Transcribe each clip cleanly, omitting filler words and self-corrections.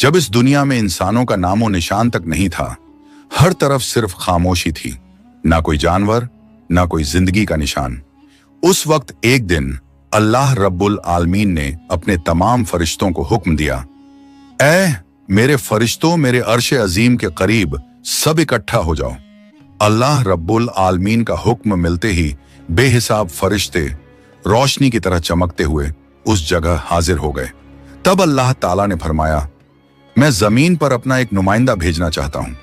जब इस दुनिया में इंसानों का नामो निशान तक नहीं था, हर तरफ सिर्फ खामोशी थी, ना कोई जानवर, ना कोई जिंदगी का निशान। उस वक्त एक दिन अल्लाह रब्बुल आलमीन ने अपने तमाम फरिश्तों को हुक्म दिया, ऐ मेरे फरिश्तों, मेरे अर्श अजीम के करीब सब इकट्ठा हो जाओ। अल्लाह रब्बुल आलमीन का हुक्म मिलते ही बेहिसाब फरिश्ते रोशनी की तरह चमकते हुए उस जगह हाजिर हो गए। तब अल्लाह ताला ने फरमाया, मैं जमीन पर अपना एक नुमाइंदा भेजना चाहता हूं।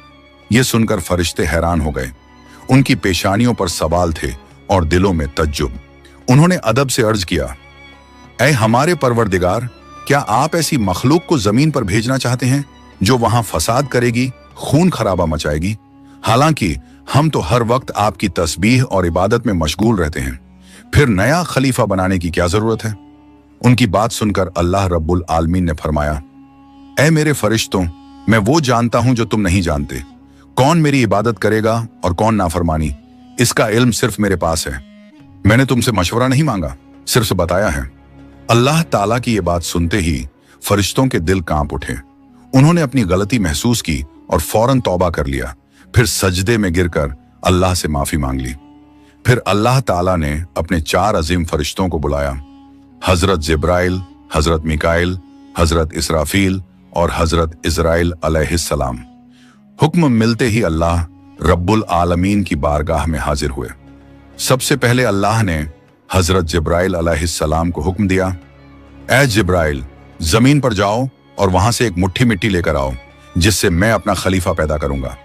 यह सुनकर फरिश्ते हैरान हो गए। उनकी पेशानियों पर सवाल थे और दिलों में तज्जुब। उन्होंने अदब से अर्ज किया, ऐ हमारे परवरदिगार, क्या आप ऐसी मखलूक को जमीन पर भेजना चाहते हैं जो वहां फसाद करेगी, खून खराबा मचाएगी? हालांकि हम तो हर वक्त आपकी तस्बीह और इबादत में मशगूल रहते हैं, फिर नया खलीफा बनाने की क्या जरूरत है? उनकी बात सुनकर अल्लाह रब्बुल आलमीन ने फरमाया, ऐ मेरे फरिश्तों, मैं वो जानता हूं जो तुम नहीं जानते। कौन मेरी इबादत करेगा और कौन नाफरमानी, इसका इल्म सिर्फ मेरे पास है। मैंने तुमसे मशवरा नहीं मांगा, सिर्फ बताया है। अल्लाह ताला की ये बात सुनते ही फरिश्तों के दिल कांप उठे। उन्होंने अपनी गलती महसूस की और फौरन तौबा कर लिया। फिर सजदे में गिरकर अल्लाह से माफी मांग ली। फिर अल्लाह ताला ने अपने 4 अजीम फरिश्तों को बुलाया, हजरत जिब्राइल, हजरत मिकाइल, हजरत इसराफील और हजरत इजराइल अलैहिस्सलाम। हुक्म मिलते ही अल्लाह रब्बुल आलमीन की बारगाह में हाजिर हुए। सबसे पहले अल्लाह ने हजरत जिब्राइल अलैहिस्सलाम को हुक्म दिया, ऐ जिब्राइल, जमीन पर जाओ और वहां से एक मुट्ठी मिट्टी लेकर आओ, जिससे मैं अपना खलीफा पैदा करूंगा।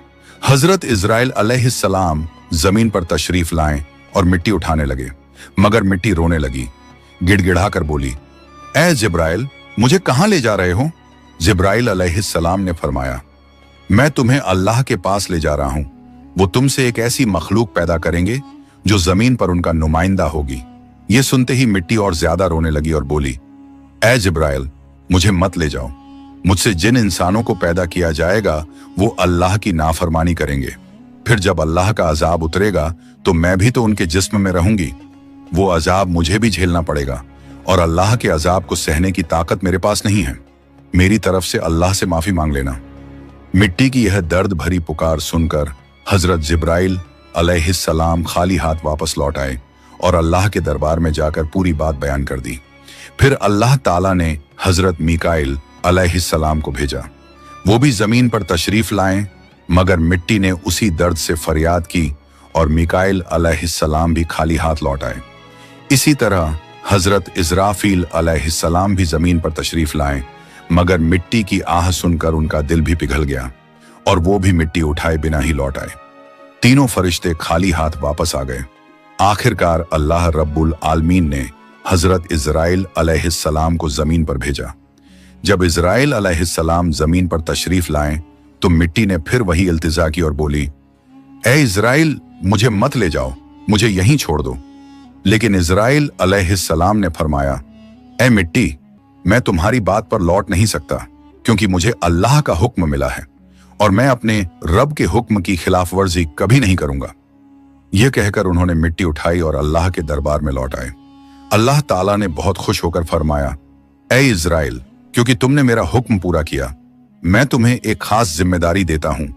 हजरत इजराइल अलैहिस्सलाम जमीन पर तशरीफ लाएं और मिट्टी उठाने लगे, मगर मिट्टी रोने लगी। गिड़गिड़ाकर बोली, ऐ जिब्राइल, मुझे कहां ले जा रहे हो? जिब्राइल अलैहिस्सलाम ने फरमाया, मैं तुम्हें अल्लाह के पास ले जा रहा हूं। वो तुमसे एक ऐसी मखलूक पैदा करेंगे जो जमीन पर उनका नुमाइंदा होगी। ये सुनते ही मिट्टी और ज्यादा रोने लगी और बोली, ऐ जिब्राइल, मुझे मत ले जाओ। मुझसे जिन इंसानों को पैदा किया जाएगा वो अल्लाह की नाफरमानी करेंगे। फिर जब अल्लाह का अजाब उतरेगा तो मैं भी तो उनके जिस्म में रहूंगी। वो अजाब मुझे भी झेलना पड़ेगा और अल्लाह के अजाब को सहने की ताकत मेरे पास नहीं है। मेरी तरफ से अल्लाह से माफी मांग लेना। मिट्टी की यह दर्द भरी पुकार सुनकर हजरत जिब्राइल अलैहिस्सलाम खाली हाथ वापस लौट आए और अल्लाह के दरबार में जाकर पूरी बात बयान कर दी। फिर अल्लाह ताला ने हजरत मिकाइल अलैहिस्सलाम को भेजा। वो भी जमीन पर तशरीफ लाएं, मगर मिट्टी ने उसी दर्द से फरियाद की और मिकाइल अलैहिस्सलाम भी खाली हाथ लौट आए। इसी तरह हजरत इजराफील अलैहिस्सलाम भी जमीन पर तशरीफ लाएं, मगर मिट्टी की आह सुनकर उनका दिल भी पिघल गया और वो भी मिट्टी उठाए बिना ही लौट आए। तीनों फरिश्ते खाली हाथ वापस आ गए। आखिरकार अल्लाह रब्बुल आलमीन ने हजरत इजराइल अलैहिस्सलाम को जमीन पर भेजा। जब इजराइल अलैहिस्सलाम जमीन पर तशरीफ लाएं तो मिट्टी ने फिर वही इल्तिजा की और बोली, ऐ इजराइल, मुझे मत ले जाओ, मुझे यहीं छोड़ दो। लेकिन इजराइल अलैहिस्सलाम ने फरमाया, ऐ मिट्टी, मैं तुम्हारी बात पर लौट नहीं सकता, क्योंकि मुझे अल्लाह का हुक्म मिला है और मैं अपने रब के हुक्म की खिलाफ वर्जी कभी नहीं करूंगा। यह कहकर उन्होंने मिट्टी उठाई और अल्लाह के दरबार में लौट आए। अल्लाह ताला ने बहुत खुश होकर फरमाया, ऐ इजराइल, क्योंकि तुमने मेरा हुक्म पूरा किया, मैं तुम्हें एक खास जिम्मेदारी देता हूं,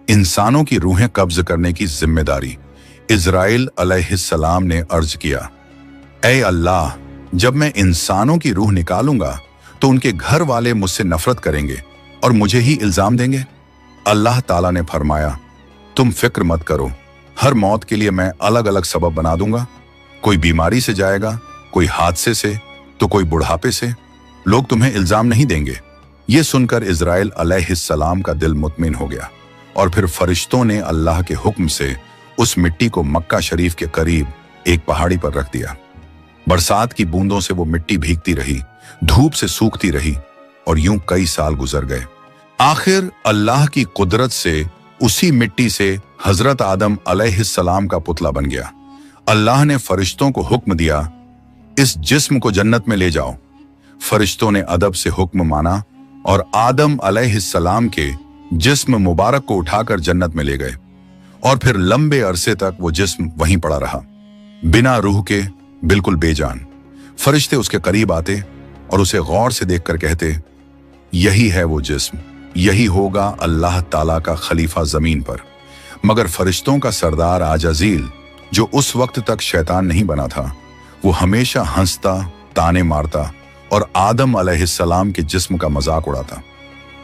इंसानों की रूहें कब्ज करने की जिम्मेदारी। इजराइल अलैहिस्सलाम ने अर्ज किया, ऐ अल्लाह, जब मैं इंसानों की रूह निकालूंगा तो उनके घर वाले मुझसे नफरत करेंगे और मुझे ही इल्जाम देंगे। अल्लाह ताला ने फरमाया, तुम फिक्र मत करो, हर मौत के लिए मैं अलग अलग सबब बना दूंगा। कोई बीमारी से जाएगा, कोई हादसे से, तो कोई बुढ़ापे से। लोग तुम्हें इल्जाम नहीं देंगे। ये सुनकर इजराइल अलैहिस्सलाम का दिल मुतमिन हो गया और फिर फरिश्तों ने अल्लाह के हुक्म से उस मिट्टी को मक्का शरीफ के करीब एक पहाड़ी पर रख दिया। बरसात की बूंदों से वो मिट्टी भीगती रही, धूप से सूखती रही और यूं कई साल गुजर गए। आखिर अल्लाह की कुदरत से उसी मिट्टी से हजरत आदम अलैहिस्सलाम का पुतला बन गया। अल्लाह ने फरिश्तों को हुक्म दिया, इस जिस्म को जन्नत में ले जाओ। फरिश्तों ने अदब से हुक्म माना और आदम अलैहिस्सलाम के जिस्म मुबारक को उठाकर जन्नत में ले गए और फिर लंबे अरसे तक वो जिस्म वहीं पड़ा रहा, बिना रूह के, बिल्कुल बेजान। फरिश्ते उसके करीब आते और उसे गौर से देखकर कहते, यही है वो जिस्म, यही होगा अल्लाह ताला का खलीफा जमीन पर। मगर फरिश्तों का सरदार आजाजील, जो उस वक्त तक शैतान नहीं बना था, वो हमेशा हंसता, ताने मारता और आदम अलैहिस्सलाम के जिस्म का मजाक उड़ाता।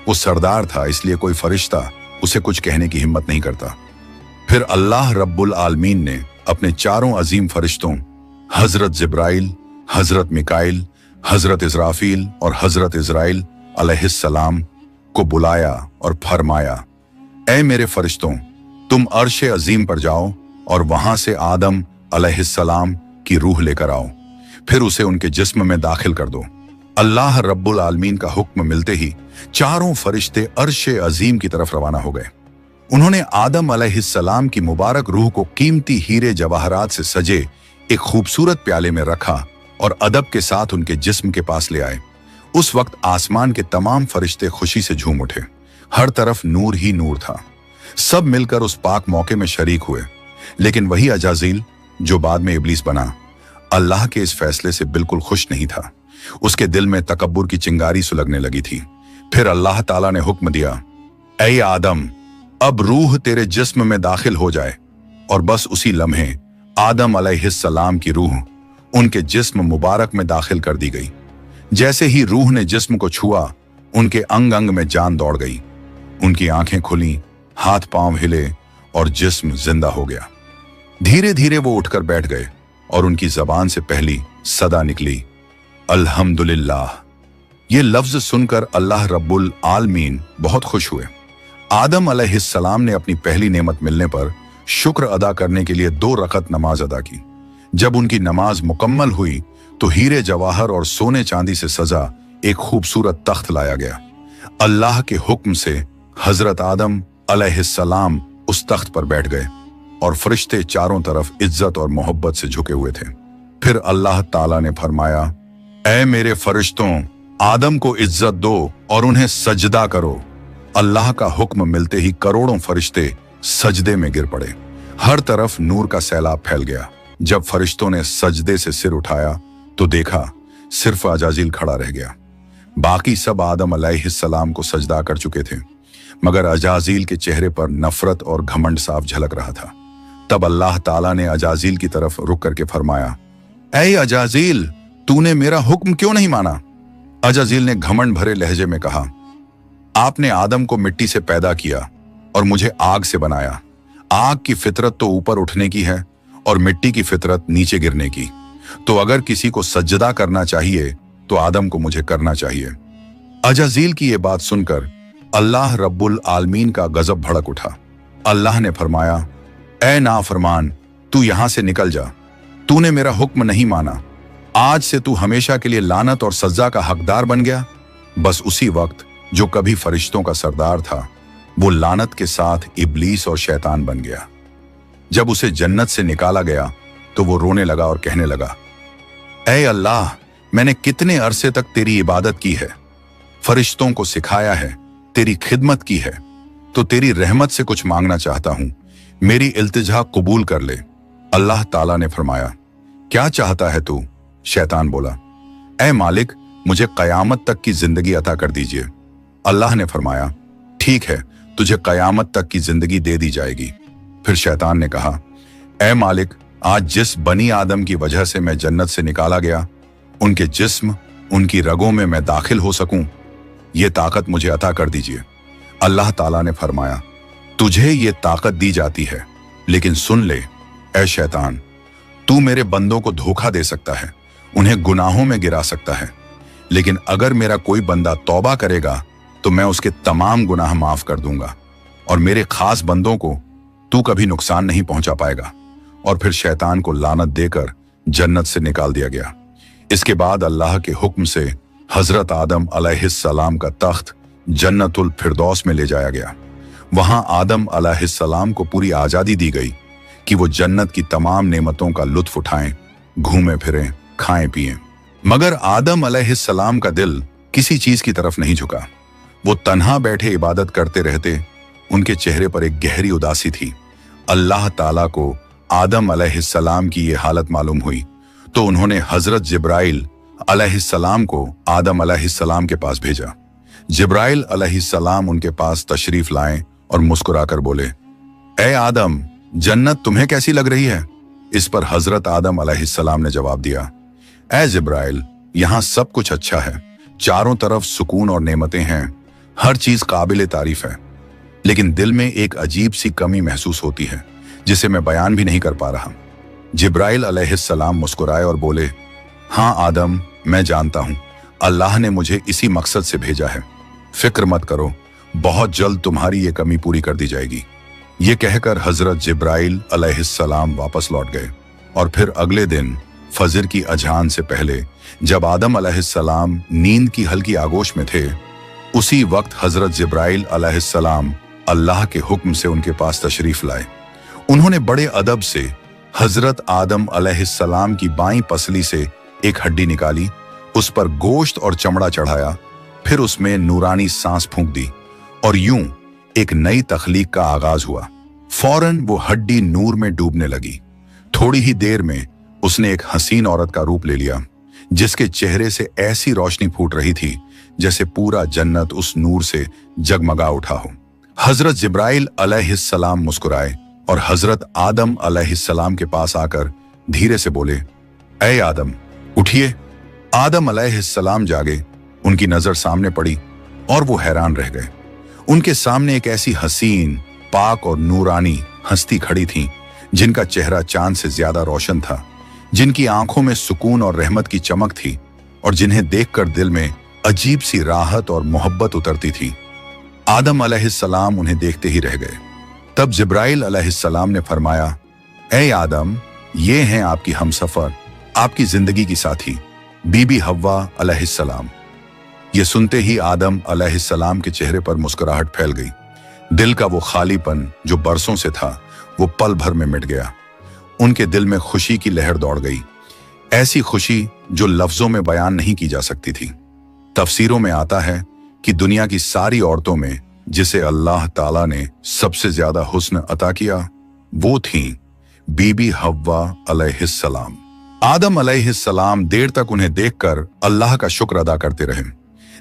वो सरदार था, इसलिए कोई फरिश्ता उसे कुछ कहने की हिम्मत नहीं करता। फिर अल्लाह रब्बुल आलमीन ने अपने चारों अजीम फरिश्तों हजरत जिब्राइल, हजरत मिकाइल, हजरत इजराफील और हजरत इजराइल अलैहिस्सलाम को बुलाया और फरमाया, ऐ मेरे फरिश्तों, तुम अर्श अजीम पर जाओ और वहां से आदम अलैहिस्सलाम की रूह लेकर आओ, फिर उसे उनके जिस्म में दाखिल कर दो। अल्लाह रब्बुल आलमीन का हुक्म मिलते ही चारों फरिश्ते अर्श अजीम की तरफ रवाना हो गए। उन्होंने आदम अलैहिस्सलाम की मुबारक रूह को कीमती हीरे जवाहरात से सजे एक खूबसूरत प्याले में रखा और अदब के साथ उनके जिस्म के पास ले आए। उस वक्त आसमान के तमाम फरिश्ते खुशी से झूम उठे। हर तरफ नूर ही नूर था। सब मिलकर उस पाक मौके में शरीक हुए। लेकिन वही अजाजील, जो बाद में इब्लीस बना, अल्लाह के इस फैसले से बिल्कुल खुश नहीं था। उसके दिल में तकब्बुर की चिंगारी सुलगने लगी थी। फिर अल्लाह ताला ने हुक्म दिया, ऐ आदम, अब रूह तेरे जिस्म में दाखिल हो जाए। और बस उसी लम्हे आदम अलैहिस्सलाम की रूह उनके जिस्म मुबारक में दाखिल कर दी गई। जैसे ही रूह ने जिस्म को छुआ, उनके अंग अंग में जान दौड़ गई। उनकी आंखें खुली, हाथ पांव हिले और जिस्म जिंदा हो गया। धीरे धीरे वो उठकर बैठ गए और उनकी जबान से पहली सदा निकली, अल्हम्दुलिल्लाह। ये लफ्ज सुनकर अल्लाह रब्बुल आलमीन बहुत खुश हुए। आदम अलैहिस्सलाम ने अपनी पहली नेमत मिलने पर शुक्र अदा करने के लिए 2 रकत नमाज अदा की। जब उनकी नमाज मुकम्मल हुई तो हीरे जवाहर और सोने चांदी से सजा एक खूबसूरत तख्त लाया गया। अल्लाह के हुक्म से हजरत आदम अलैहिस्सलाम उस तख्त पर बैठ गए और फरिश्ते चारों तरफ इज्जत और मोहब्बत से झुके हुए थे। फिर अल्लाह ताला ने फरमाया, ऐ मेरे फरिश्तों, आदम को इज्जत दो और उन्हें सजदा करो। अल्लाह का हुक्म मिलते ही करोड़ों फरिश्ते सजदे में गिर पड़े। हर तरफ नूर का सैलाब फैल गया। जब फरिश्तों ने सजदे से सिर उठाया तो देखा सिर्फ अजाजील खड़ा रह गया। बाकी सब आदम अलैहिस्सलाम को सजदा कर चुके थे, मगर अजाजील के चेहरे पर नफरत और घमंड साफ झलक रहा था। तब अल्लाह ताला ने अजाजील की तरफ रुक करके फरमाया, ऐ अजाजील, तूने मेरा हुक्म क्यों नहीं माना? अजाजील ने घमंड भरे लहजे में कहा, आपने आदम को मिट्टी से पैदा किया और मुझे आग से बनाया। आग की फितरत तो ऊपर उठने की है और मिट्टी की फितरत नीचे गिरने की। तो अगर किसी को सजदा करना चाहिए तो आदम को मुझे करना चाहिए। अजाजील की यह बात सुनकर अल्लाह रब्बुल आलमीन का गजब भड़क उठा। अल्लाह ने फरमाया, ऐ नाफरमान, तू यहां से निकल जा। तूने मेरा हुक्म नहीं माना। आज से तू हमेशा के लिए लानत और सजा का हकदार बन गया। बस उसी वक्त जो कभी फरिश्तों का सरदार था, वो लानत के साथ इब्लीस और शैतान बन गया। जब उसे जन्नत से निकाला गया तो वो रोने लगा और कहने लगा, ऐ अल्लाह, मैंने कितने अरसे तक तेरी इबादत की है, फरिश्तों को सिखाया है, तेरी खिदमत की है, तो तेरी रहमत से कुछ मांगना चाहता हूं। मेरी इल्तिजा कबूल कर ले। अल्लाह ताला ने फरमाया, क्या चाहता है तू? शैतान बोला, ऐ मालिक, मुझे कयामत तक की जिंदगी अता कर दीजिए। अल्लाह ने फरमाया, ठीक है, तुझे कयामत तक की जिंदगी दे दी जाएगी। फिर शैतान ने कहा, ऐ मालिक, आज जिस बनी आदम की वजह से मैं जन्नत से निकाला गया, उनके जिस्म, उनकी रगों में मैं दाखिल हो सकूं, ये ताकत मुझे अता कर दीजिए। अल्लाह ताला ने फरमाया, तुझे ये ताकत दी जाती है, लेकिन सुन ले ऐ शैतान, तू मेरे बंदों को धोखा दे सकता है, उन्हें गुनाहों में गिरा सकता है, लेकिन अगर मेरा कोई बंदा तौबा करेगा तो मैं उसके तमाम गुनाह माफ कर दूंगा और मेरे खास बंदों को तू कभी नुकसान नहीं पहुंचा पाएगा। और फिर शैतान को लानत देकर जन्नत से निकाल दिया गया। इसके बाद अल्लाह के हुक्म से हजरत आदम अलैहिस्सलाम का तख्त जन्नतुल फिरदौस में ले जाया गया। वहां आदम अलैहिस्सलाम को पूरी आजादी दी गई कि वो जन्नत की तमाम नेमतों का लुत्फ उठाएं, घूमें फिरें, खाएं पिएं। मगर आदम अलैहिस्सलाम का दिल किसी चीज की तरफ नहीं झुका। वो तन्हा बैठे इबादत करते रहते। उनके चेहरे पर एक गहरी उदासी थी। अल्लाह ताला को आदम अलैहिस्सलाम की ये हालत मालूम हुई तो उन्होंने हजरत जिब्राइल अलैहिस्सलाम को आदम अलैहिस्सलाम के पास भेजा। जिब्राइल अलैहिस्सलाम उनके पास तशरीफ लाए और मुस्कुराकर बोले, ए आदम, जन्नत तुम्हें कैसी लग रही है? इस पर हजरत आदम अलैहिस्सलाम ने जवाब दिया, ए जिब्राइल, यहाँ सब कुछ अच्छा है, चारों तरफ सुकून और नेमतें हैं, हर चीज काबिल तारीफ है, लेकिन दिल में एक अजीब सी कमी महसूस होती है जिसे मैं बयान भी नहीं कर पा रहा। जिब्राइल अलैहिस्सलाम मुस्कुराए और बोले, हाँ आदम, मैं जानता हूं, अल्लाह ने मुझे इसी मकसद से भेजा है, फिक्र मत करो, बहुत जल्द तुम्हारी ये कमी पूरी कर दी जाएगी। ये कहकर हजरत जिब्राइल अलैहिस्सलाम वापस लौट गए और फिर अगले दिन फजर की अजान से पहले जब आदम अलैहिस्सलाम नींद की हल्की आगोश में थे, उसी वक्त हजरत जिब्राइल अलैहिस्सलाम अल्लाह के हुक्म से उनके पास तशरीफ लाए। उन्होंने बड़े अदब से हजरत आदम अलैहिस्सलाम की बाईं पसली से एक हड्डी निकाली, उस पर गोश्त और चमड़ा चढ़ाया, फिर उसमें नूरानी सांस फूंक दी और यूं एक नई तख्लीक का आगाज हुआ। फौरन वो हड्डी नूर में डूबने लगी। थोड़ी ही देर में उसने एक हसीन औरत का रूप ले लिया, जिसके चेहरे से ऐसी रोशनी फूट रही थी जैसे पूरा जन्नत उस नूर से जगमगा उठा हो। हजरत जिब्राइल अलैहिस्सलाम मुस्कुराए और हजरत आदम अलैहिस्सलाम के पास आकर धीरे से बोले, ए आदम, उठिए। आदम अलैहिस्सलाम जागे, उनकी नजर सामने पड़ी और वो हैरान रह गए। उनके सामने एक ऐसी हसीन, पाक और नूरानी हस्ती खड़ी थी जिनका चेहरा चांद से ज्यादा रोशन था, जिनकी आंखों में सुकून और रहमत की चमक थी और जिन्हें देखकर दिल में अजीब सी राहत और मोहब्बत उतरती थी। आदम अलैहिस्सलाम उन्हें देखते ही रह गए। तब जिब्राइल अलैहिस्सलाम ने फरमाया, ए आदम, ये हैं आपकी हमसफर, आपकी जिंदगी की साथी, बीबी हव्वा अलैहिस्सलाम। ये सुनते ही आदम अलैहिस्सलाम के चेहरे पर मुस्कुराहट फैल गई। दिल का वो खालीपन जो बरसों से था, वो पल भर में मिट गया। उनके दिल में खुशी की लहर दौड़ गई, ऐसी खुशी जो लफ्जों में बयान नहीं की जा सकती थी। तफसीरों में आता है कि दुनिया की सारी औरतों में जिसे अल्लाह ताला ने सबसे ज्यादा हुस्न अता किया, वो थी बीबी हव्वा अलैहिस्सलाम। आदम अलैहिस्सलाम देर तक उन्हें देखकर अल्लाह का शुक्र अदा करते रहे।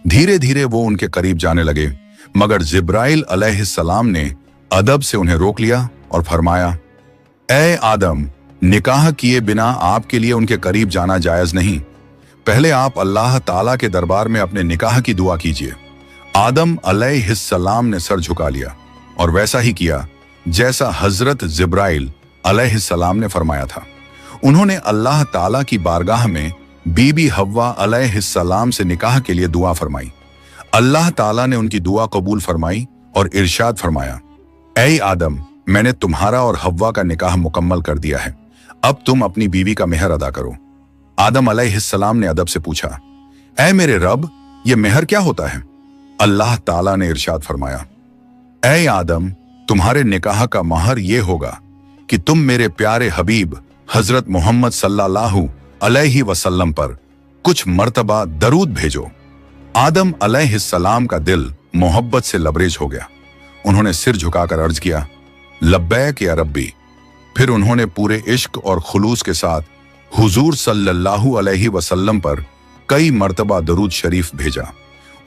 धीरे धीरे वो उनके करीब जाने लगे, मगर जिब्राइल अलैहिस्सलाम ने अदब से उन्हें रोक लिया और फरमाया, ए आदम, निकाह किए बिना आपके लिए उनके करीब जाना जायज नहीं। पहले आप अल्लाह ताला के दरबार में अपने निकाह की दुआ कीजिए। आदम अलैहिस्सलाम ने सर झुका लिया और वैसा ही किया जैसा हजरत जिब्राइल अलैहिस्सलाम ने फरमाया था। उन्होंने अल्लाह ताला की बारगाह में बीबी हव्वा अलैहिस्सलाम से निकाह के लिए दुआ फरमाई। अल्लाह ताला ने उनकी दुआ कबूल फरमाई और इरशाद फरमाया, ऐ आदम, मैंने तुम्हारा और हव्वा का निकाह मुकम्मल कर दिया है, अब तुम अपनी बीवी का मेहर अदा करो। आदम अलैहिस्सलाम ने अदब से पूछा, ऐ मेरे रब, ये मेहर क्या होता है? अल्लाह ताला ने इरशाद फरमाया, ऐ आदम, तुम्हारे निकाह का महर ये होगा कि तुम मेरे प्यारे हबीब हजरत मोहम्मद सल्लल्लाहु अलैहि वसल्लम पर कुछ मर्तबा दरूद भेजो। आदम अलैहिस्सलाम का दिल मोहब्बत से लबरेज हो गया। उन्होंने सिर झुकाकर अर्ज किया, लब्बैक या रब्बी। फिर उन्होंने पूरे इश्क और खुलूस के साथ हुजूर सल्लल्लाहु अलैहि वसल्लम पर कई मर्तबा दरूद शरीफ भेजा।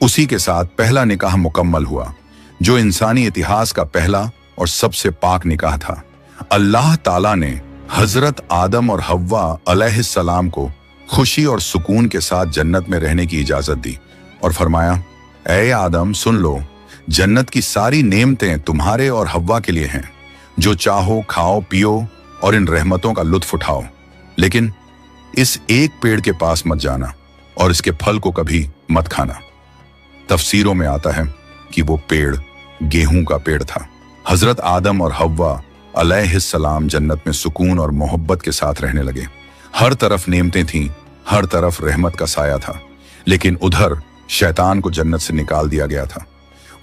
उसी के साथ पहला निकाह मुकम्मल हुआ, जो इंसानी इतिहास का पहला और सबसे पाक निकाह था। अल्लाह ताला ने हजरत आदम और हव्वा अलैहिस्सलाम को खुशी और सुकून के साथ जन्नत में रहने की इजाजत दी और फरमाया, ऐ आदम, सुन लो, जन्नत की सारी नेमतें तुम्हारे और हव्वा के लिए हैं। जो चाहो खाओ पियो और इन रहमतों का लुत्फ उठाओ, लेकिन इस एक पेड़ के पास मत जाना और इसके फल को कभी मत खाना। तफसीरों में आता है कि वो पेड़ गेहूं का पेड़ था। हजरत आदम और हव्वा अलैहिस्सलाम जन्नत में सुकून और मोहब्बत के साथ रहने लगे। हर तरफ नेमतें थीं, हर तरफ रहमत का साया था, लेकिन उधर शैतान को जन्नत से निकाल दिया गया था।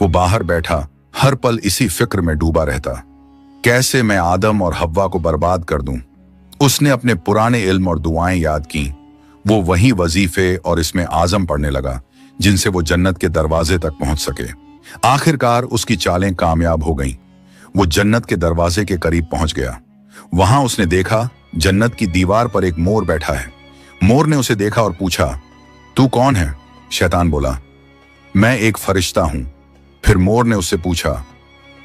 वो बाहर बैठा हर पल इसी फिक्र में डूबा रहता, कैसे मैं आदम और हव्वा को बर्बाद कर दूं। उसने अपने पुराने इल्म और दुआएं याद की। वो वही वजीफे और इसमें आजम पढ़ने लगा जिनसे वो जन्नत के दरवाजे तक पहुंच सके। आखिरकार उसकी चालें कामयाब हो गईं। वो जन्नत के दरवाजे के करीब पहुंच गया। वहां उसने देखा जन्नत की दीवार पर एक मोर बैठा है। मोर ने उसे देखा और पूछा, तू कौन है? शैतान बोला, मैं एक फरिश्ता हूं। फिर मोर ने उससे पूछा,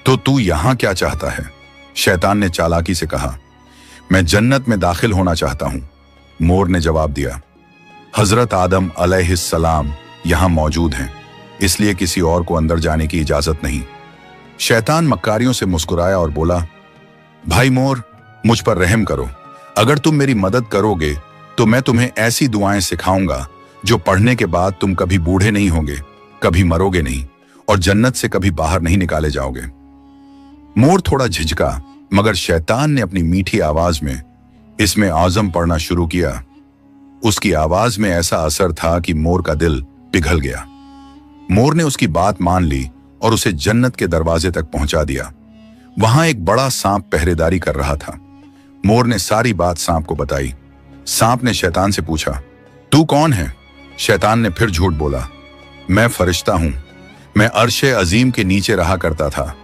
तो तू यहां क्या चाहता है? शैतान ने चालाकी से कहा, मैं जन्नत में दाखिल होना चाहता हूं। मोर ने जवाब दिया, हजरत आदम अलैहिस्सलाम यहां मौजूद हैं, इसलिए किसी और को अंदर जाने की इजाजत नहीं। शैतान मक्कारियों से मुस्कुराया और बोला, भाई मोर, मुझ पर रहम करो। अगर तुम मेरी मदद करोगे तो मैं तुम्हें ऐसी दुआएं सिखाऊंगा जो पढ़ने के बाद तुम कभी बूढ़े नहीं होंगे, कभी मरोगे नहीं और जन्नत से कभी बाहर नहीं निकाले जाओगे। मोर थोड़ा झिझका, मगर शैतान ने अपनी मीठी आवाज में इसमें आज़म पढ़ना शुरू किया। उसकी आवाज में ऐसा असर था कि मोर का दिल पिघल गया। मोर ने उसकी बात मान ली और उसे जन्नत के दरवाजे तक पहुंचा दिया। वहां एक बड़ा सांप पहरेदारी कर रहा था। मोर ने सारी बात सांप को बताई। सांप ने शैतान से पूछा, तू कौन है? शैतान ने फिर झूठ बोला, मैं फरिश्ता हूं। मैं अर्शे अजीम के नीचे रहा करता था।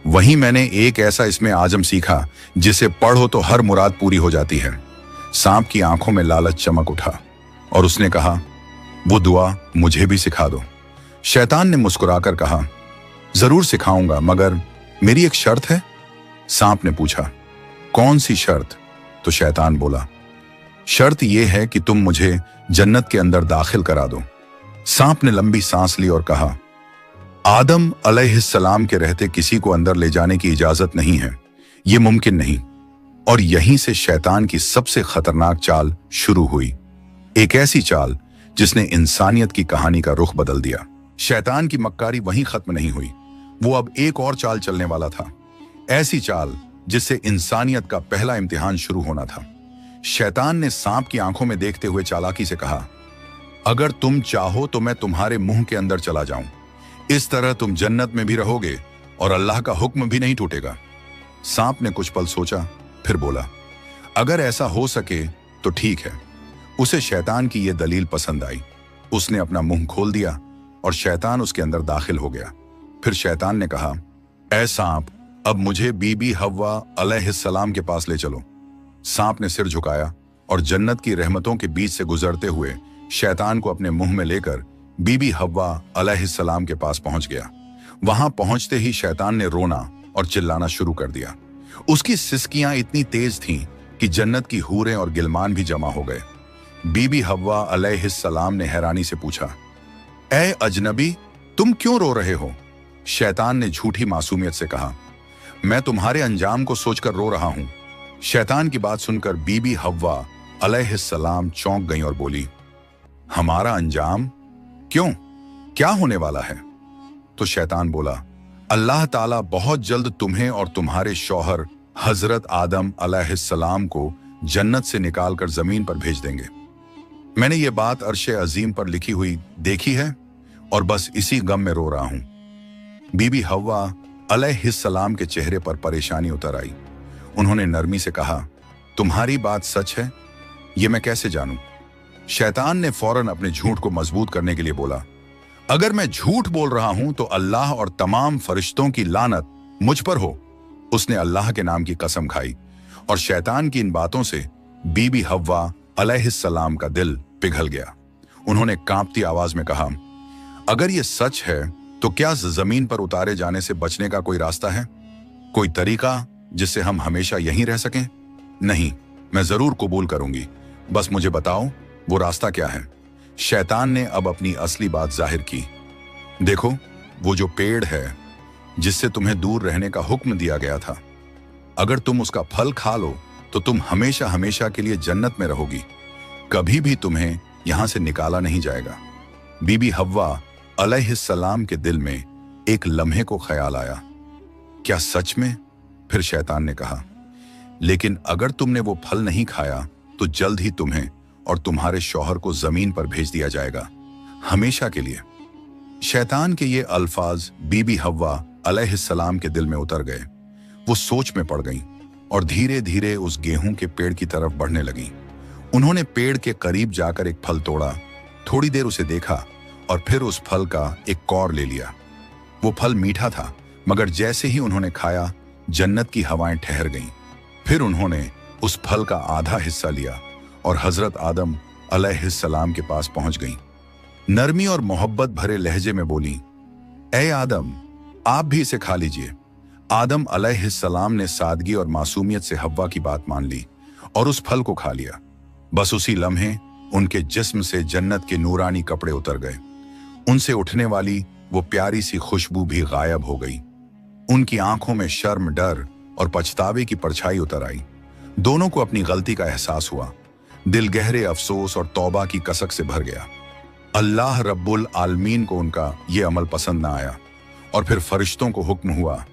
वहीं मैंने एक ऐसा इसमें आजम सीखा जिसे पढ़ो तो हर मुराद पूरी हो जाती है। सांप की आंखों में लालच चमक उठा और उसने कहा, वो दुआ मुझे भी सिखा दो। शैतान ने मुस्कुराकर कहा, जरूर सिखाऊंगा, मगर मेरी एक शर्त है। सांप ने पूछा, कौन सी शर्त? तो शैतान बोला, शर्त यह है कि तुम मुझे जन्नत के अंदर दाखिल करा दो। सांप ने लंबी सांस ली और कहा, आदम अलैहिस्सलाम के रहते किसी को अंदर ले जाने की इजाजत नहीं है, यह मुमकिन नहीं। और यहीं से शैतान की सबसे खतरनाक चाल शुरू हुई, एक ऐसी चाल जिसने इंसानियत की कहानी का रुख बदल दिया। शैतान की मक्कारी वहीं खत्म नहीं हुई, वो अब एक और चाल चलने वाला था, ऐसी चाल जिससे इंसानियत का पहला इम्तिहान शुरू होना था। शैतान ने सांप की आंखों में देखते हुए चालाकी से कहा, अगर तुम चाहो तो मैं तुम्हारे मुंह के अंदर चला जाऊं। इस तरह तुम जन्नत में भी रहोगे और अल्लाह का हुक्म भी नहीं टूटेगा। सांप ने कुछ पल सोचा, फिर बोला, अगर ऐसा हो सके तो ठीक है। उसे शैतान की यह दलील पसंद आई। उसने अपना मुंह खोल दिया और शैतान उसके अंदर दाखिल हो गया। फिर शैतान ने कहा, ऐ सांप, अब मुझे बीबी हव्वा अलैहिस्सलाम के पास ले चलो। सांप ने सिर झुकाया और जन्नत की रहमतों के बीच से गुजरते हुए शैतान को अपने मुंह में लेकर बीबी हव्वा अलैहिस्सलाम के पास पहुंच गया। वहां पहुंचते ही शैतान ने रोना और चिल्लाना शुरू कर दिया। उसकी सिसकियां इतनी तेज थीं कि जन्नत की हूरें और गिलमान भी जमा हो गए। बीबी हव्वा अलैहिस्सलाम ने हैरानी से पूछा, ऐ अजनबी, तुम क्यों रो रहे हो? शैतान ने झूठी मासूमियत से कहा, मैं तुम्हारे अंजाम को सोचकर रो रहा हूं। शैतान की बात सुनकर बीबी हव्वा अलैहिस्सलाम चौंक गईं और बोली, हमारा अंजाम? क्यों, क्या होने वाला है? तो शैतान बोला, अल्लाह ताला बहुत जल्द तुम्हें और तुम्हारे शौहर हजरत आदम अलैहिस्सलाम को जन्नत से निकालकर जमीन पर भेज देंगे। मैंने ये बात अर्शे अजीम पर लिखी हुई देखी है और बस इसी गम में रो रहा हूं। बीबी हव्वा अलैहिस्सलाम के चेहरे पर परेशानी उतर आई। उन्होंने नरमी से कहा, तुम्हारी बात सच है? ये मैं कैसे जानूं? शैतान ने फौरन अपने झूठ को मजबूत करने के लिए बोला, अगर मैं झूठ बोल रहा हूं तो अल्लाह और तमाम फरिश्तों की लानत मुझ पर हो। उसने अल्लाह के नाम की कसम खाई और शैतान की इन बातों से बीबी हव्वा अलैहिस्सलाम का दिल पिघल गया। उन्होंने कांपती आवाज में कहा, अगर ये सच है तो क्या जमीन पर उतारे जाने से बचने का कोई रास्ता है? कोई तरीका जिससे हम हमेशा यहीं रह सकें? नहीं, मैं जरूर कबूल करूंगी, बस मुझे बताओ वो रास्ता क्या है। शैतान ने अब अपनी असली बात जाहिर की। देखो, वो जो पेड़ है जिससे तुम्हें दूर रहने का हुक्म दिया गया था, अगर तुम उसका फल खा लो तो तुम हमेशा हमेशा के लिए जन्नत में रहोगी, कभी भी तुम्हें यहां से निकाला नहीं जाएगा। बीबी हव्वा अलैहिस्सलाम के दिल में एक लम्हे को ख्याल आया, क्या सच में? फिर शैतान ने कहा, लेकिन अगर तुमने वो फल नहीं खाया तो जल्द ही तुम्हें और तुम्हारे शौहर को जमीन पर भेज दिया जाएगा, हमेशा के लिए। शैतान के ये अल्फाज बीबी हव्वा अलैहिस्सलाम के दिल में उतर गए। वो सोच में पड़ गईं और धीरे धीरे उस गेहूं के पेड़ की तरफ बढ़ने लगीं। उन्होंने पेड़ के करीब जाकर एक फल तोड़ा, थोड़ी देर उसे देखा और फिर उस फल का एक कौर ले लिया। वो फल मीठा था, मगर जैसे ही उन्होंने खाया जन्नत की हवाएं ठहर गईं। फिर उन्होंने उस फल का आधा हिस्सा लिया और हजरत आदम अलैहिस्सलाम के पास पहुंच गईं। नरमी और मोहब्बत भरे लहजे में बोली, ए आदम, आप भी इसे खा लीजिए। आदम अलैहिस्सलाम ने सादगी और मासूमियत से हव्वा की बात मान ली और उस फल को खा लिया। बस उसी लम्हे उनके जिस्म से जन्नत के नूरानी कपड़े उतर गए। उनसे उठने वाली वो प्यारी सी खुशबू भी गायब हो गई। उनकी आंखों में शर्म, डर और पछतावे की परछाई उतर आई। दोनों को अपनी गलती का एहसास हुआ। दिल गहरे अफसोस और तौबा की कसक से भर गया। अल्लाह रब्बुल आलमीन को उनका ये अमल पसंद ना आया और फिर फरिश्तों को हुक्म हुआ,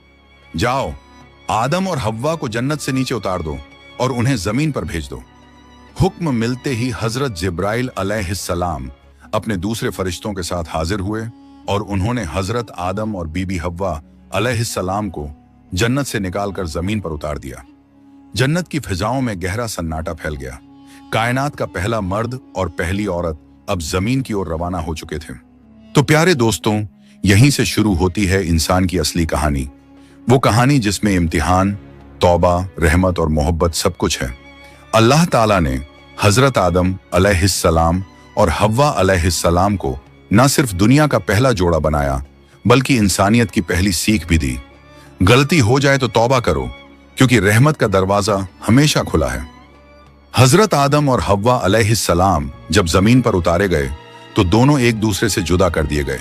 जाओ, आदम और हव्वा को जन्नत से नीचे उतार दो और उन्हें जमीन पर भेज दो। हुक्म मिलते ही हजरत जिब्राइल अलैहिस्सलाम अपने दूसरे फरिश्तों के साथ हाजिर हुए और उन्होंने हजरत आदम और बीबी हव्वा अलैहिस्सलाम को जन्नत से निकालकर जमीन पर उतार दिया। जन्नत की फिजाओं में गहरा सन्नाटा फैल गया। कायनात का पहला मर्द और पहली औरत अब जमीन की ओर रवाना हो चुके थे। तो प्यारे दोस्तों, यहीं से शुरू होती है इंसान की असली कहानी। वो कहानी जिसमें इम्तिहान, तौबा, रहमत और मोहब्बत सब कुछ है। अल्लाह ताला ने हजरत आदम अलैहिस्सलाम और हव्वा अलैहिस्सलाम को न सिर्फ दुनिया का पहला जोड़ा बनाया, बल्कि इंसानियत की पहली सीख भी दी। गलती हो जाए तो तौबा करो, क्योंकि रहमत का दरवाजा हमेशा खुला है। हजरत आदम और हव्वा अलैहिस्सलाम जब जमीन पर उतारे गए तो दोनों एक दूसरे से जुदा कर दिए गए।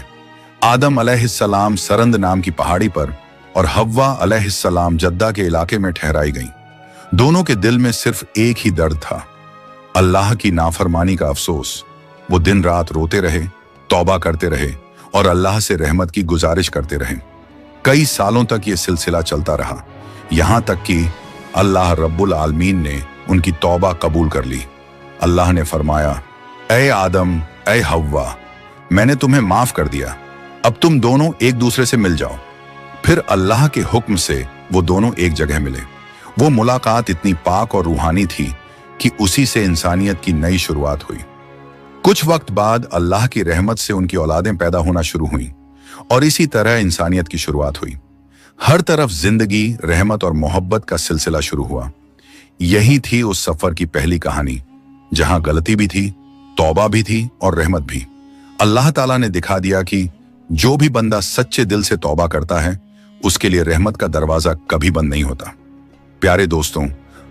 आदम अलैहिस्सलाम सरंद नाम की पहाड़ी पर और हव्वा अलैहिस्सलाम जद्दा के इलाके में ठहराई गईं। दोनों के दिल में सिर्फ एक ही दर्द था, अल्लाह की नाफरमानी का अफसोस। वो दिन रात रोते रहे, तौबा करते रहे और अल्लाह से रहमत की गुजारिश करते रहे। कई सालों तक ये सिलसिला चलता रहा, यहां तक कि अल्लाह रब्बुल आलमीन ने उनकी तौबा कबूल कर ली। अल्लाह ने फरमाया, ए आदम, ए हव्वा, मैंने तुम्हें माफ कर दिया, अब तुम दोनों एक दूसरे से मिल जाओ। फिर अल्लाह के हुक्म से वो दोनों एक जगह मिले। वो मुलाकात इतनी पाक और रूहानी थी कि उसी से इंसानियत की नई शुरुआत हुई। कुछ वक्त बाद अल्लाह की रहमत से उनकी औलादें पैदा होना शुरू हुईं और इसी तरह इंसानियत की शुरुआत हुई। हर तरफ जिंदगी, रहमत और मोहब्बत का सिलसिला शुरू हुआ। यही थी उस सफर की पहली कहानी, जहां गलती भी थी, तौबा भी थी और रहमत भी। अल्लाह ताला ने दिखा दिया कि जो भी बंदा सच्चे दिल से तौबा करता है, उसके लिए रहमत का दरवाजा कभी बंद नहीं होता। प्यारे दोस्तों,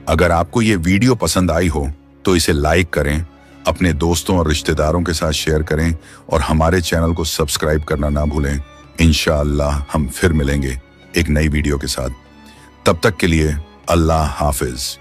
अगर आपको ये वीडियो पसंद आई हो तो इसे लाइक करें, अपने दोस्तों और रिश्तेदारों के साथ शेयर करें और हमारे चैनल को सब्सक्राइब करना ना भूलें। इंशाअल्लाह हम फिर मिलेंगे एक नई वीडियो के साथ। तब तक के लिए अल्लाह हाफिज।